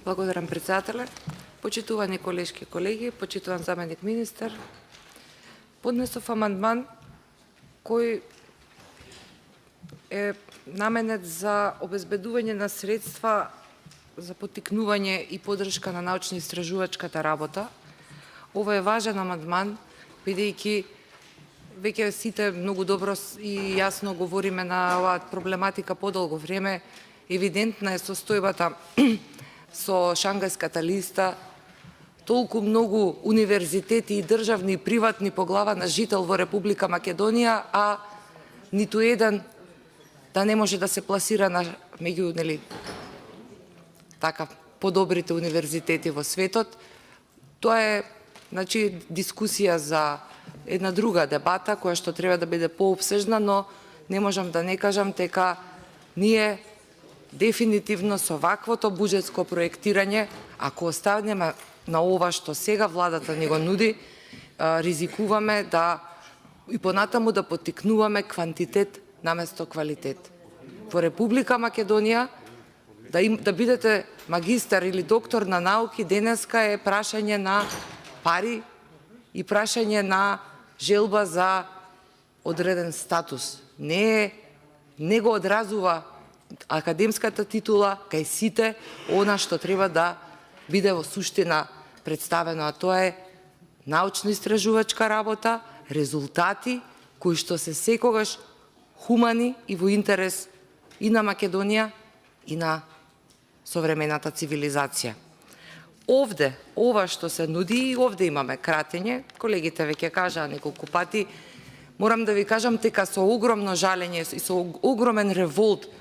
Благодарам, председателе. Почитувани колешки и колеги, почитуван заменик министар, поднесов амандман кој е наменет за обезбедување на средства за поттикнување и поддршка на научно-истражувачката работа. Ова е важен амандман, бидејќи веќе сите многу добро и јасно говориме на оваа проблематика подолго време. Евидентна е состојбата со Шангајската листа. Толку многу универзитети и државни и приватни по глава на жител во Република Македонија, а ниту еден да не може да се пласира на меѓу така подобрите универзитети во светот. Тоа е дискусија за една друга дебата која што треба да биде поопсежна, но не можам да не кажам дека ние дефинитивно со ваквото буџетско проектирање, ако останеме на ова што сега владата ни го нуди, ризикуваме да и понатаму да поттикнуваме квантитет наместо квалитет. Во Република Македонија да бидете магистар или доктор на науки денеска е прашање на пари и прашање на желба за одреден статус. Не го одразува академската титула кај сите она што треба да биде во суштина представено, а тоа е научно-истражувачка работа, резултати кои што се секогаш хумани и во интерес и на Македонија и на современата цивилизација. Овде, ова што се нуди, и овде имаме кратење, колегите веќе кажаа неколку пати, морам да ви кажам дека со огромно жалење и со огромен револт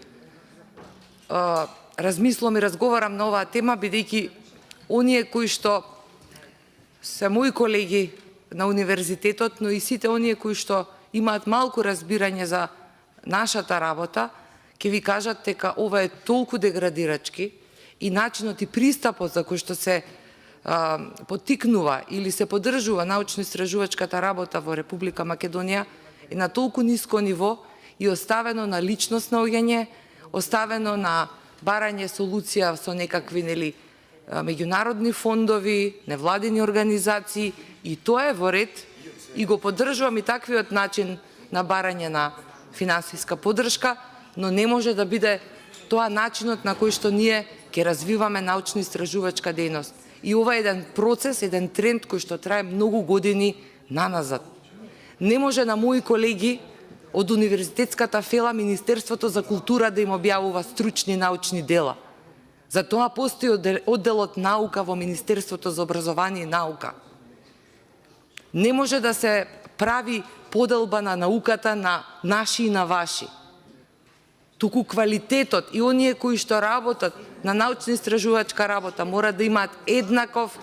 размислам и разговарам на оваа тема, бидејќи оние кои што се мои колеги на универзитетот, но и сите оние кои што имаат малку разбирање за нашата работа, ќе ви кажат дека ова е толку деградирачки и начинот и пристапот за кој што се поттикнува или се поддржува научно-истражувачката работа во Република Македонија е на толку ниско ниво и оставено на личностно оѓање, оставено на барање солуција со некакви меѓународни фондови, невладини организации, и тоа е во ред и го поддржувам и таквиот начин на барање на финансиска поддршка, но не може да биде тоа начинот на кој што ние ќе развиваме научно-истражувачка дејност. И ова е еден процес, еден тренд кој што трае многу години наназад. Не може на мои колеги од универзитетската фела Министерството за култура да им објавува стручни научни дела. За тоа постои одделот наука во Министерството за образование и наука. Не може да се прави поделба на науката на наши и на ваши. Туку квалитетот и оние кои што работат на научно-истражувачка работа мора да имаат еднаков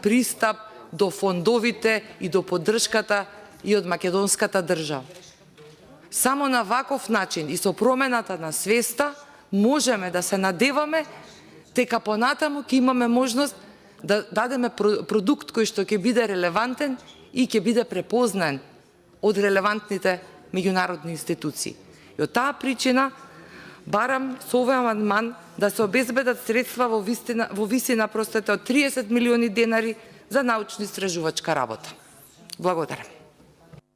пристап до фондовите и до поддршката и од македонската држава. Само на ваков начин и со промената на свеста можеме да се надеваме дека понатаму ќе имаме можност да дадеме продукт кој што ќе биде релевантен и ќе биде препознаен од релевантните меѓународни институции. И од таа причина барам со овој амандман да се обезбедат средства во висина од 30 милиони денари за научно-истражувачка работа. Благодарам.